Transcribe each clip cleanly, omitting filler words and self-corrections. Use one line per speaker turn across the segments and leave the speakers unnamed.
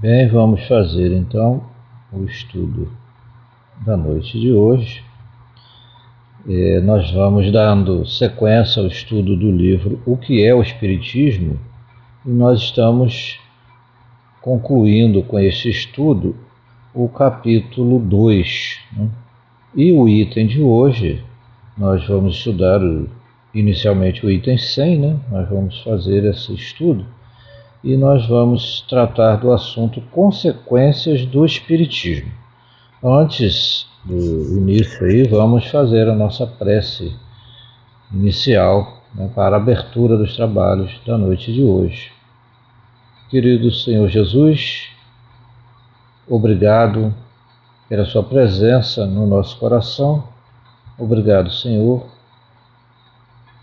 Bem, vamos fazer então o estudo da noite de hoje. Nós vamos dando sequência ao estudo do livro O que é o Espiritismo, e nós estamos concluindo com esse estudo o capítulo 2. E o item de hoje, nós vamos estudar inicialmente o item 100, nós vamos fazer esse estudo. E nós vamos tratar do assunto consequências do Espiritismo. Antes do início aí, vamos fazer a nossa prece inicial, para a abertura dos trabalhos da noite de hoje. Querido Senhor Jesus, obrigado pela sua presença no nosso coração. Obrigado, Senhor,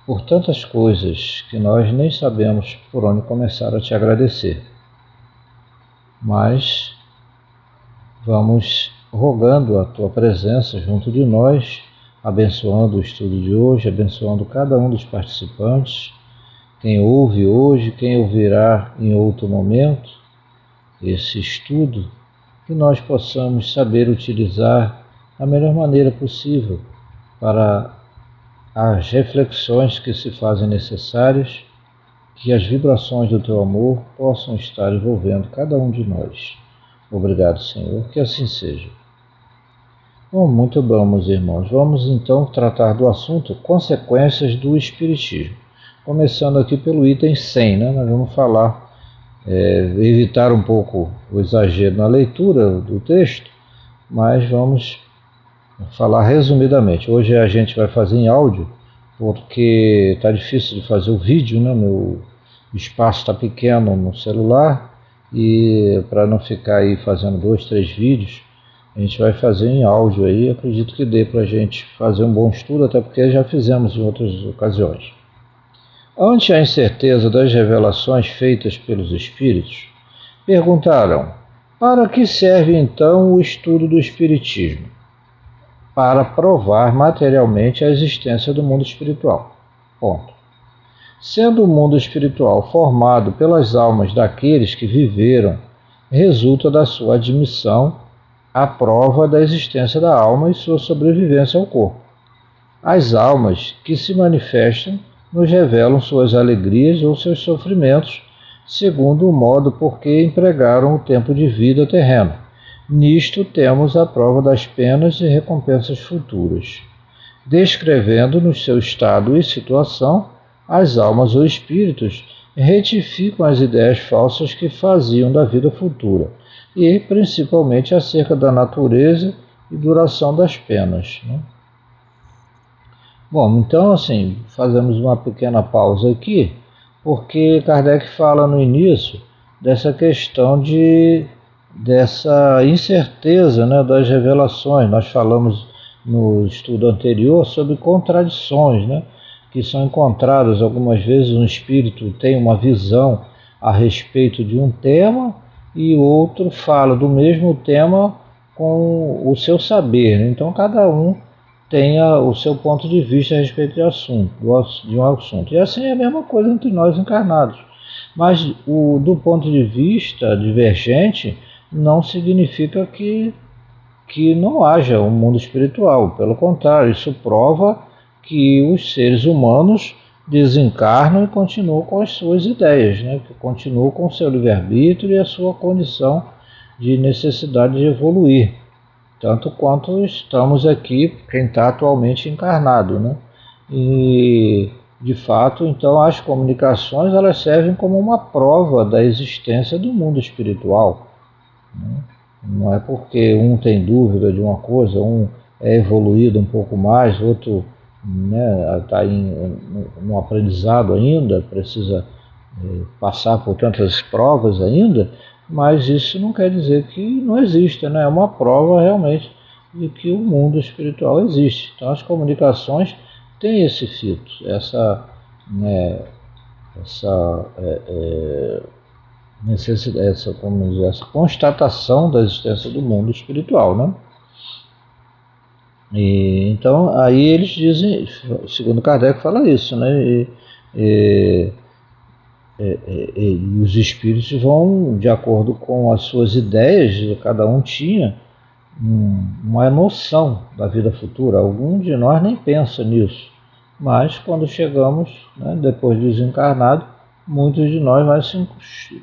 por tantas coisas que nós nem sabemos por onde começar a te agradecer. Mas vamos rogando a tua presença junto de nós, abençoando o estudo de hoje, abençoando cada um dos participantes, quem ouve hoje, quem ouvirá em outro momento esse estudo, que nós possamos saber utilizar da melhor maneira possível para as reflexões que se fazem necessárias, que as vibrações do teu amor possam estar envolvendo cada um de nós. Obrigado, Senhor, que assim seja. Bom, muito bom, meus irmãos. Vamos então tratar do assunto consequências do Espiritismo. Começando aqui pelo item 100, nós vamos falar, evitar um pouco o exagero na leitura do texto, mas vamos falar resumidamente. Hoje a gente vai fazer em áudio, porque está difícil de fazer o vídeo, meu espaço está pequeno no celular, e para não ficar aí fazendo 2, 3 vídeos, a gente vai fazer em áudio aí. Acredito que dê para a gente fazer um bom estudo, até porque já fizemos em outras ocasiões. Ante a incerteza das revelações feitas pelos Espíritos, perguntaram: para que serve então o estudo do Espiritismo? Para provar materialmente a existência do mundo espiritual. Ponto. Sendo o mundo espiritual formado pelas almas daqueles que viveram, resulta da sua admissão a prova da existência da alma e sua sobrevivência ao corpo. As almas que se manifestam nos revelam suas alegrias ou seus sofrimentos, segundo o modo por que empregaram o tempo de vida terreno. Nisto temos a prova das penas e recompensas futuras. Descrevendo-nos seu estado e situação, as almas ou espíritos retificam as ideias falsas que faziam da vida futura, e principalmente acerca da natureza e duração das penas. Bom, então assim, fazemos uma pequena pausa aqui, porque Kardec fala no início dessa questão dessa incerteza, das revelações. Nós falamos no estudo anterior sobre contradições, que são encontradas algumas vezes. Um espírito tem uma visão a respeito de um tema e o outro fala do mesmo tema com o seu saber. Então cada um tem o seu ponto de vista a respeito de um assunto. E assim é a mesma coisa entre nós encarnados. Mas do ponto de vista divergente, não significa que não haja um mundo espiritual. Pelo contrário, isso prova que os seres humanos desencarnam e continuam com as suas ideias, que continuam com o seu livre-arbítrio e a sua condição de necessidade de evoluir, tanto quanto estamos aqui, quem está atualmente encarnado. E, de fato, então, as comunicações elas servem como uma prova da existência do mundo espiritual. Não é porque um tem dúvida de uma coisa, um é evoluído um pouco mais, outro está no aprendizado ainda, precisa passar por tantas provas ainda, mas isso não quer dizer que não exista, é uma prova realmente de que o mundo espiritual existe. Então as comunicações têm esse fito, essa necessidade, essa constatação da existência do mundo espiritual, E, então aí eles dizem, segundo Kardec fala isso, e os espíritos vão, de acordo com as suas ideias, cada um tinha uma noção da vida futura. Algum de nós nem pensa nisso, mas quando chegamos, né, depois de desencarnado, muitos de nós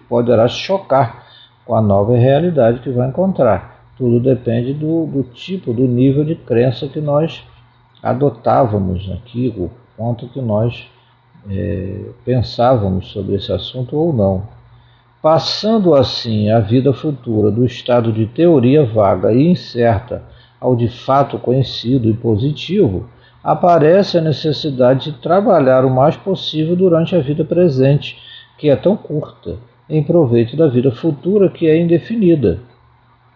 poderá se chocar com a nova realidade que vai encontrar. Tudo depende do tipo, do nível de crença que nós adotávamos aqui, o quanto que nós pensávamos sobre esse assunto ou não. Passando assim a vida futura do estado de teoria vaga e incerta ao de fato conhecido e positivo, aparece a necessidade de trabalhar o mais possível durante a vida presente, que é tão curta, em proveito da vida futura que é indefinida.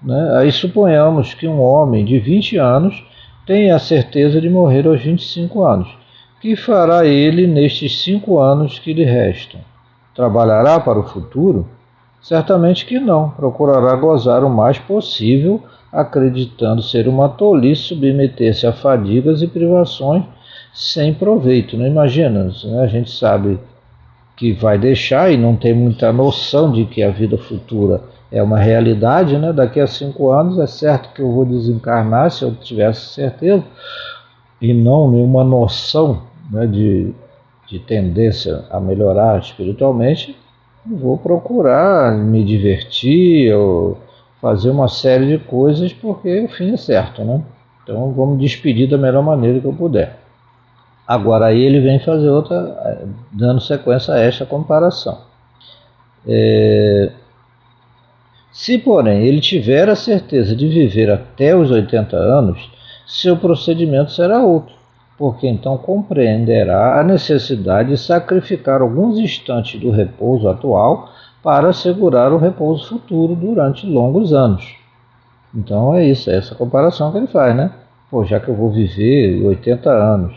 Né? Aí suponhamos que um homem de 20 anos tenha a certeza de morrer aos 25 anos. Que fará ele nestes 5 anos que lhe restam? Trabalhará para o futuro? Certamente que não. Procurará gozar o mais possível, acreditando ser uma tolice submeter-se a fadigas e privações sem proveito. Não imagina, né? A gente sabe que vai deixar e não tem muita noção de que a vida futura é uma realidade, né? Daqui a 5 anos é certo que eu vou desencarnar, se eu tivesse certeza, e não nenhuma noção, né, de tendência a melhorar espiritualmente, vou procurar me divertir ou fazer uma série de coisas porque o fim é certo, né? Então vou me despedir da melhor maneira que eu puder. Agora aí ele vem fazer outra, dando sequência a esta comparação. Se, porém, ele tiver a certeza de viver até os 80 anos, seu procedimento será outro, porque então compreenderá a necessidade de sacrificar alguns instantes do repouso atual para assegurar o repouso futuro durante longos anos. Então é isso, é essa comparação que ele faz, né? Pô, já que eu vou viver 80 anos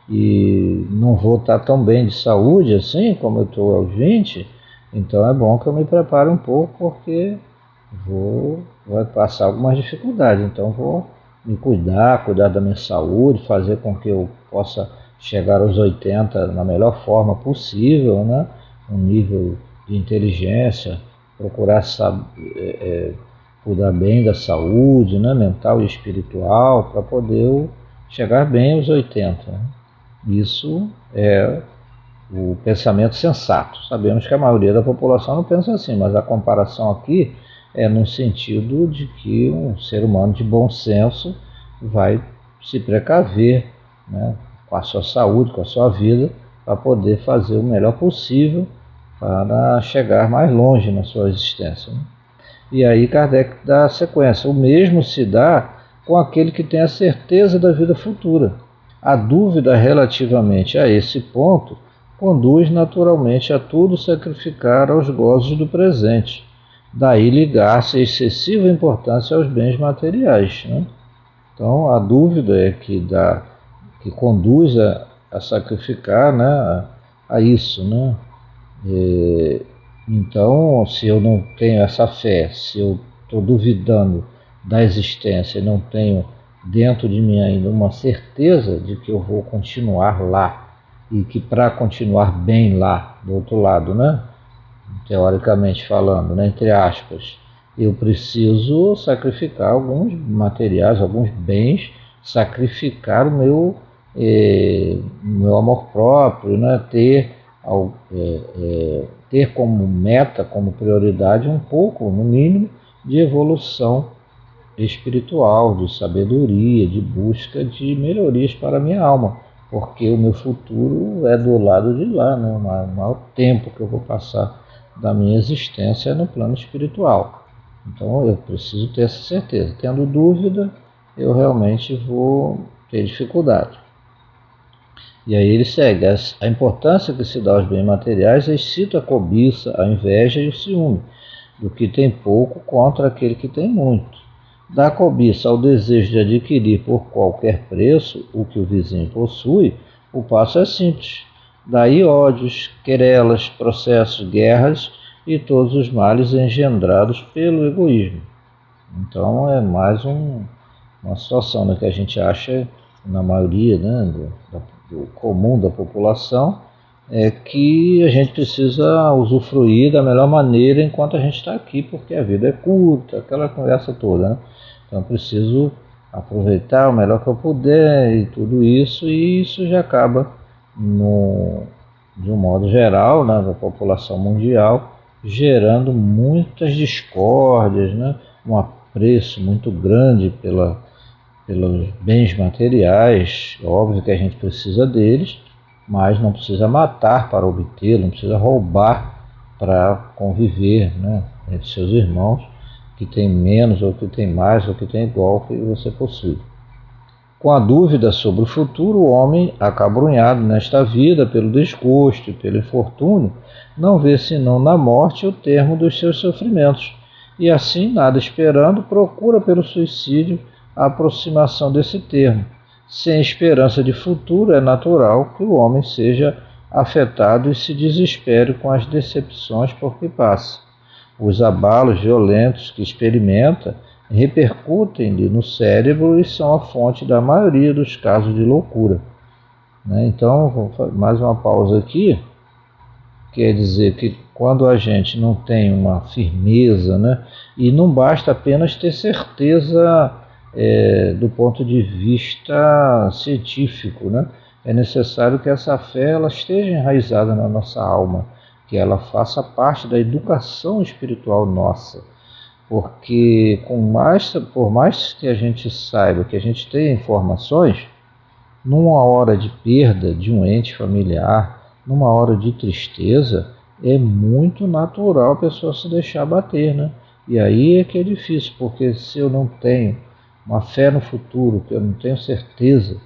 e não vou estar tão bem de saúde assim como eu estou aos 20, então é bom que eu me prepare um pouco porque vai passar algumas dificuldades, então vou me cuidar da minha saúde, fazer com que eu possa chegar aos 80 na melhor forma possível, né? Um nível de inteligência, procurar cuidar bem da saúde, né? Mental e espiritual, para poder chegar bem aos 80. Né? Isso é o pensamento sensato. Sabemos que a maioria da população não pensa assim, mas a comparação aqui é no sentido de que um ser humano de bom senso vai se precaver, né, com a sua saúde, com a sua vida, para poder fazer o melhor possível para chegar mais longe na sua existência. Né? E aí Kardec dá a sequência. O mesmo se dá com aquele que tem a certeza da vida futura. A dúvida relativamente a esse ponto conduz naturalmente a tudo sacrificar aos gozos do presente. Daí ligar-se a excessiva importância aos bens materiais. Né? Então a dúvida é que conduz a sacrificar, né, a isso. Né? Então, se eu não tenho essa fé, se eu estou duvidando da existência e não tenho dentro de mim ainda uma certeza de que eu vou continuar lá e que para continuar bem lá, do outro lado, né, teoricamente falando, né, entre aspas, eu preciso sacrificar alguns materiais, alguns bens, sacrificar o meu amor próprio, né, ter como meta, como prioridade, um pouco, no mínimo, de evolução espiritual, de sabedoria, de busca de melhorias para a minha alma, porque o meu futuro é do lado de lá, né? O maior tempo que eu vou passar da minha existência é no plano espiritual. Então eu preciso ter essa certeza. Tendo dúvida, eu realmente vou ter dificuldade. E aí ele segue, a importância que se dá aos bens materiais excita a cobiça, a inveja e o ciúme, do que tem pouco contra aquele que tem muito. Da cobiça ao desejo de adquirir por qualquer preço o que o vizinho possui, o passo é simples. Daí ódios, querelas, processos, guerras e todos os males engendrados pelo egoísmo. Então é mais uma situação, né, que a gente acha na maioria, né, do comum da população, é que a gente precisa usufruir da melhor maneira enquanto a gente está aqui, porque a vida é curta, aquela conversa toda, né? Então eu preciso aproveitar o melhor que eu puder e tudo isso, e isso já acaba, de um modo geral, né, da população mundial, gerando muitas discórdias, né? Um apreço muito grande pelos bens materiais. Óbvio que a gente precisa deles, mas não precisa matar para obtê-lo, não precisa roubar para conviver, né, entre seus irmãos, que tem menos, ou que tem mais, ou que tem igual que você possui. Com a dúvida sobre o futuro, o homem, acabrunhado nesta vida pelo desgosto e pelo infortúnio, não vê senão na morte o termo dos seus sofrimentos, e assim, nada esperando, procura pelo suicídio a aproximação desse termo. Sem esperança de futuro, é natural que o homem seja afetado e se desespere com as decepções por que passa. Os abalos violentos que experimenta repercutem-lhe no cérebro e são a fonte da maioria dos casos de loucura. Então, vou fazer mais uma pausa aqui. Quer dizer que quando a gente não tem uma firmeza, né, e não basta apenas ter certeza do ponto de vista científico, né, é necessário que essa fé ela esteja enraizada na nossa alma, que ela faça parte da educação espiritual nossa, porque por mais que a gente saiba, que a gente tenha informações, numa hora de perda de um ente familiar, numa hora de tristeza, é muito natural a pessoa se deixar bater, né? E aí é que é difícil, porque se eu não tenho uma fé no futuro, que eu não tenho certeza,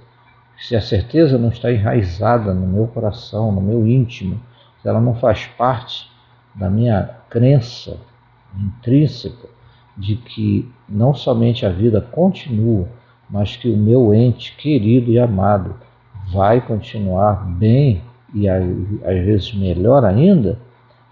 se a certeza não está enraizada no meu coração, no meu íntimo, se ela não faz parte da minha crença intrínseca de que não somente a vida continua, mas que o meu ente querido e amado vai continuar bem e às vezes melhor ainda,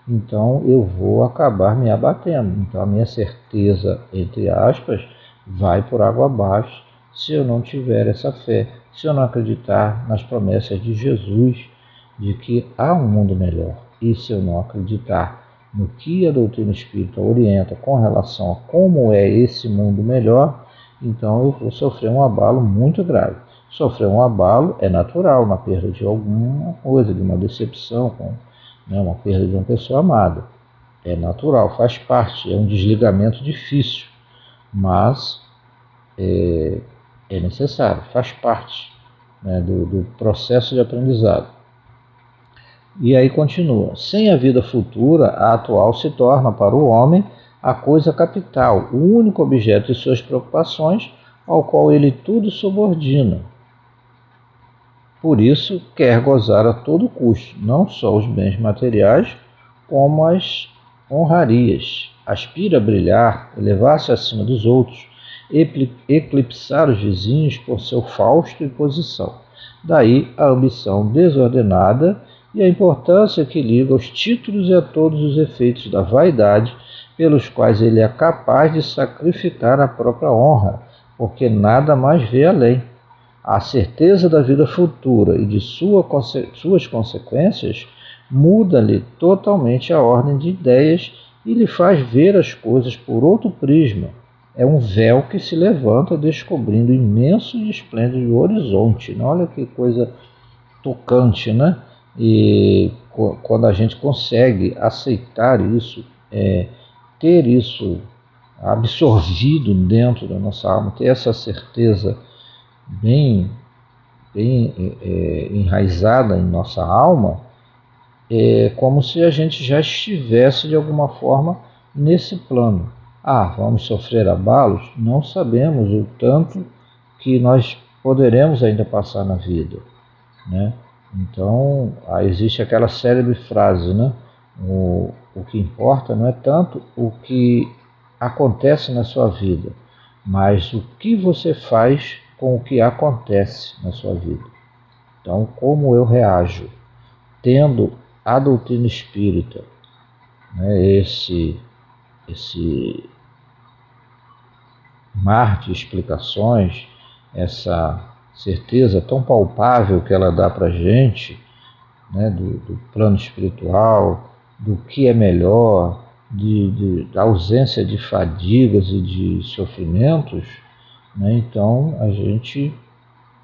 então eu vou acabar me abatendo. Então a minha certeza, entre aspas, vai por água abaixo se eu não tiver essa fé, se eu não acreditar nas promessas de Jesus de que há um mundo melhor. E se eu não acreditar no que a doutrina espírita orienta com relação a como é esse mundo melhor, então eu vou sofrer um abalo muito grave. Sofrer um abalo é natural na perda de alguma coisa, de uma decepção, uma perda de uma pessoa amada. É natural, faz parte, é um desligamento difícil, mas é necessário, faz parte, né, do processo de aprendizado. E aí continua: sem a vida futura, a atual se torna para o homem a coisa capital, o único objeto de suas preocupações, ao qual ele tudo subordina. Por isso, quer gozar a todo custo, não só os bens materiais, como as honrarias. Aspira a brilhar, elevar-se acima dos outros, eclipsar os vizinhos por seu fausto e posição. Daí a ambição desordenada e a importância que liga aos títulos e a todos os efeitos da vaidade, pelos quais ele é capaz de sacrificar a própria honra, porque nada mais vê além. A certeza da vida futura e de suas consequências muda-lhe totalmente a ordem de ideias e lhe faz ver as coisas por outro prisma. É um véu que se levanta descobrindo imenso e esplêndido horizonte. Olha que coisa tocante, né? E quando a gente consegue aceitar isso, ter isso absorvido dentro da nossa alma, ter essa certeza bem enraizada em nossa alma, é como se a gente já estivesse de alguma forma nesse plano. Vamos sofrer abalos? Não sabemos o tanto que nós poderemos ainda passar na vida, né? Então, existe aquela célebre frase, né? O que importa não é tanto o que acontece na sua vida, mas o que você faz com o que acontece na sua vida. Então, como eu reajo? Tendo a doutrina espírita, né, esse mar de explicações, essa certeza tão palpável que ela dá para a gente, né, do plano espiritual, do que é melhor, da ausência de fadigas e de sofrimentos, né, então a gente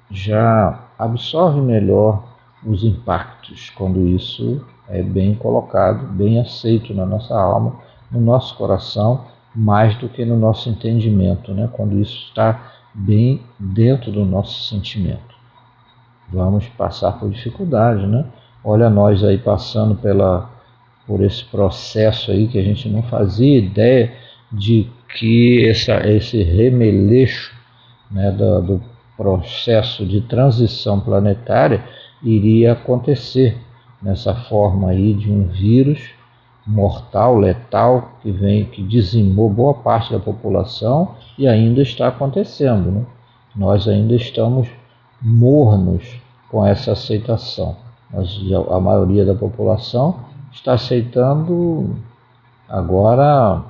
já absorve melhor os impactos quando isso é bem colocado, bem aceito na nossa alma, no nosso coração, mais do que no nosso entendimento, né? Quando isso está bem dentro do nosso sentimento. Vamos passar por dificuldade, né? Olha nós aí passando por esse processo aí que a gente não fazia ideia de que esse remeleixo, né, do processo de transição planetária iria acontecer nessa forma aí de um vírus mortal, letal, que dizimou boa parte da população e ainda está acontecendo, né? Nós ainda estamos mornos com essa aceitação. A maioria da população está aceitando agora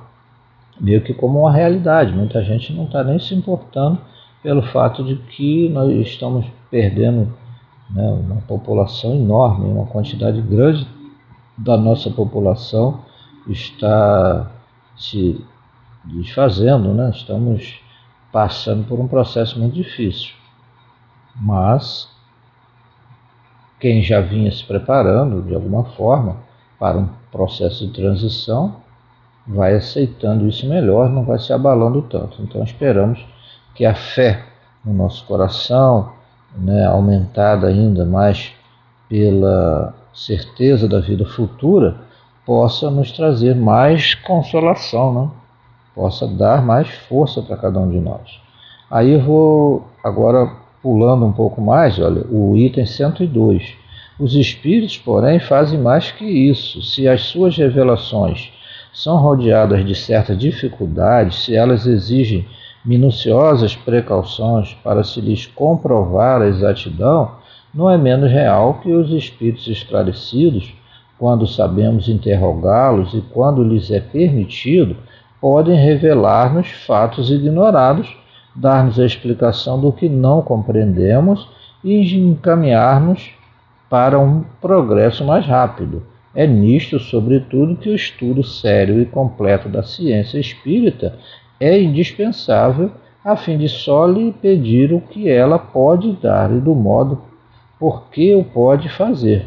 meio que como uma realidade. Muita gente não está nem se importando pelo fato de que nós estamos perdendo, né, uma população enorme, uma quantidade grande da nossa população está se desfazendo, né? Estamos passando por um processo muito difícil. Mas quem já vinha se preparando de alguma forma para um processo de transição vai aceitando isso melhor, não vai se abalando tanto. Então esperamos que a fé no nosso coração, né, aumentada ainda mais pela certeza da vida futura, possa nos trazer mais consolação, né? Possa dar mais força para cada um de nós. Aí eu vou agora pulando um pouco mais, olha, o item 102. Os espíritos, porém, fazem mais que isso. Se as suas revelações são rodeadas de certa dificuldade, se elas exigem minuciosas precauções para se lhes comprovar a exatidão, não é menos real que os espíritos esclarecidos, quando sabemos interrogá-los e quando lhes é permitido, podem revelar-nos fatos ignorados, dar-nos a explicação do que não compreendemos e encaminhar-nos para um progresso mais rápido. É nisto, sobretudo, que o estudo sério e completo da ciência espírita é indispensável, a fim de só lhe pedir o que ela pode dar e do modo por que o pode fazer.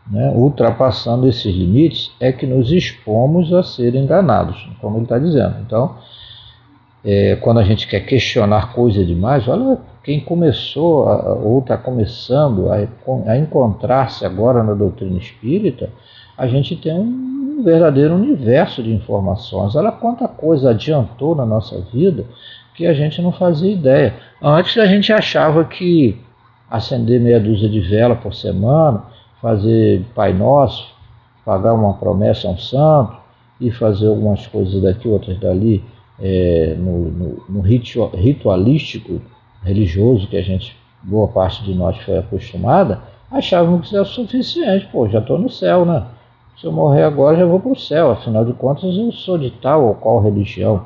Né? Ultrapassando esses limites é que nos expomos a ser enganados, como ele está dizendo. Então, quando a gente quer questionar coisa demais, olha, quem começou ou está começando a encontrar-se agora na doutrina espírita, a gente tem um verdadeiro universo de informações. Olha quanta coisa adiantou na nossa vida que a gente não fazia ideia. Antes a gente achava que acender meia dúzia de vela por semana, fazer Pai Nosso, pagar uma promessa a um santo e fazer algumas coisas daqui, outras dali, no ritualístico religioso que boa parte de nós foi acostumada, achávamos que isso era suficiente. Pô, já estou no céu, né? Se eu morrer agora, já vou para o céu. Afinal de contas, eu sou de tal ou qual religião.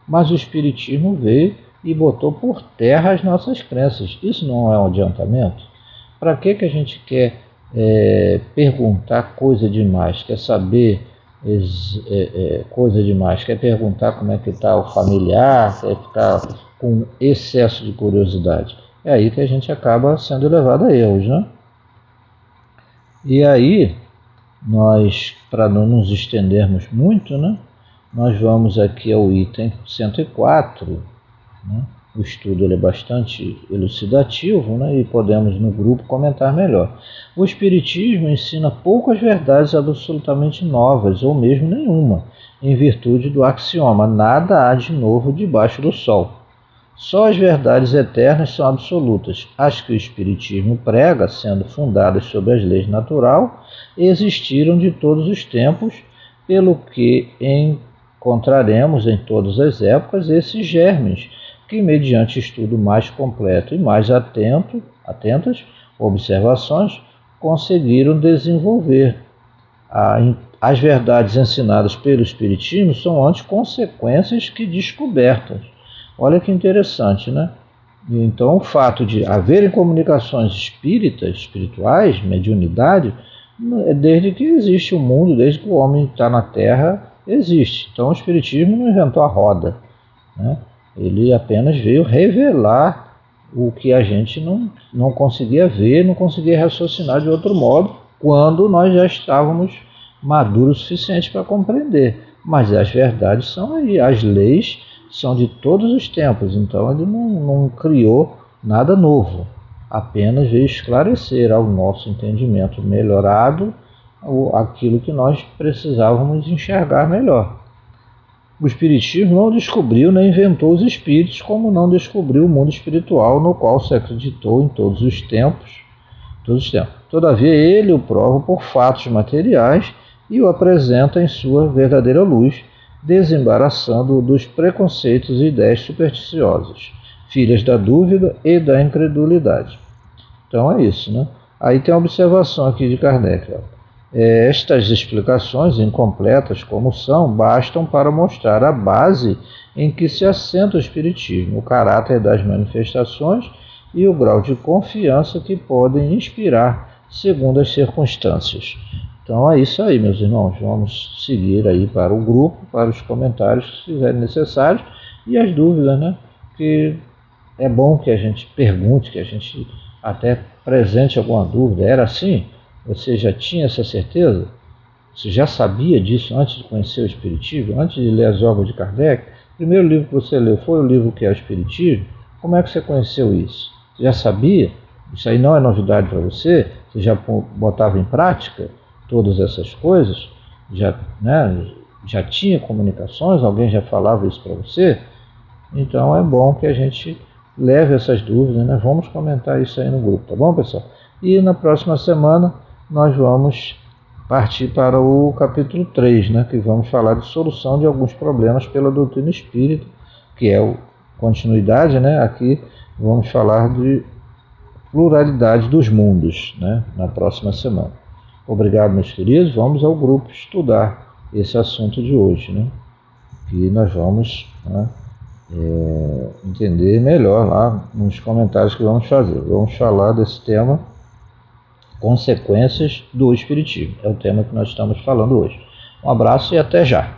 Mas o Espiritismo veio e botou por terra as nossas crenças. Isso não é um adiantamento? Para que a gente quer perguntar coisa demais? Quer saber coisa demais? Quer perguntar como é que está o familiar? Quer ficar com excesso de curiosidade? É aí que a gente acaba sendo levado a erros, né? E aí, nós, para não nos estendermos muito, né, nós vamos aqui ao item 104, né? O estudo é bastante elucidativo, né, e podemos no grupo comentar melhor. O Espiritismo ensina poucas verdades absolutamente novas, ou mesmo nenhuma, em virtude do axioma: nada há de novo debaixo do sol. Só as verdades eternas são absolutas. As que o Espiritismo prega, sendo fundadas sobre as leis natural, existiram de todos os tempos, pelo que encontraremos em todas as épocas esses germes, que, mediante estudo mais completo e mais atentas observações, conseguiram desenvolver. As verdades ensinadas pelo Espiritismo são antes consequências que descobertas. Olha que interessante, né? Então, o fato de haverem comunicações espirituais, mediunidade, é desde que existe o mundo, desde que o homem está na Terra, existe. Então, o Espiritismo não inventou a roda, né? Ele apenas veio revelar o que a gente não conseguia ver, não conseguia raciocinar de outro modo, quando nós já estávamos maduros o suficiente para compreender. Mas as verdades são aí, as leis são de todos os tempos, então ele não criou nada novo, apenas veio esclarecer ao nosso entendimento melhorado aquilo que nós precisávamos enxergar melhor. O Espiritismo não descobriu nem inventou os espíritos, como não descobriu o mundo espiritual no qual se acreditou em todos os tempos. Todavia ele o prova por fatos materiais e o apresenta em sua verdadeira luz, desembaraçando-o dos preconceitos e ideias supersticiosas, filhas da dúvida e da incredulidade. Então é isso, né? Aí tem a observação aqui de Kardec. Estas explicações, incompletas como são, bastam para mostrar a base em que se assenta o Espiritismo, o caráter das manifestações e o grau de confiança que podem inspirar segundo as circunstâncias. Então é isso aí, meus irmãos. Vamos seguir aí para o grupo, para os comentários que se fizerem necessários e as dúvidas, né? Que é bom que a gente pergunte, que a gente até apresente alguma dúvida. Era assim? Você já tinha essa certeza? Você já sabia disso antes de conhecer o Espiritismo? Antes de ler as obras de Kardec? O primeiro livro que você leu foi o livro que é o Espiritismo? Como é que você conheceu isso? Você já sabia? Isso aí não é novidade para você? Você já botava em prática todas essas coisas? Já tinha comunicações? Alguém já falava isso para você? Então é bom que a gente leve essas dúvidas, né? Vamos comentar isso aí no grupo, tá bom, pessoal? E na próxima semana nós vamos partir para o capítulo 3, né? Que vamos falar de solução de alguns problemas pela doutrina espírita, que é a continuidade, né? Aqui vamos falar de pluralidade dos mundos, né? Na próxima semana. Obrigado, meus queridos. Vamos ao grupo estudar esse assunto de hoje, né? Que nós vamos, né, entender melhor lá nos comentários que vamos fazer. Vamos falar desse tema, consequências do Espiritismo. É o tema que nós estamos falando hoje. Um abraço e até já.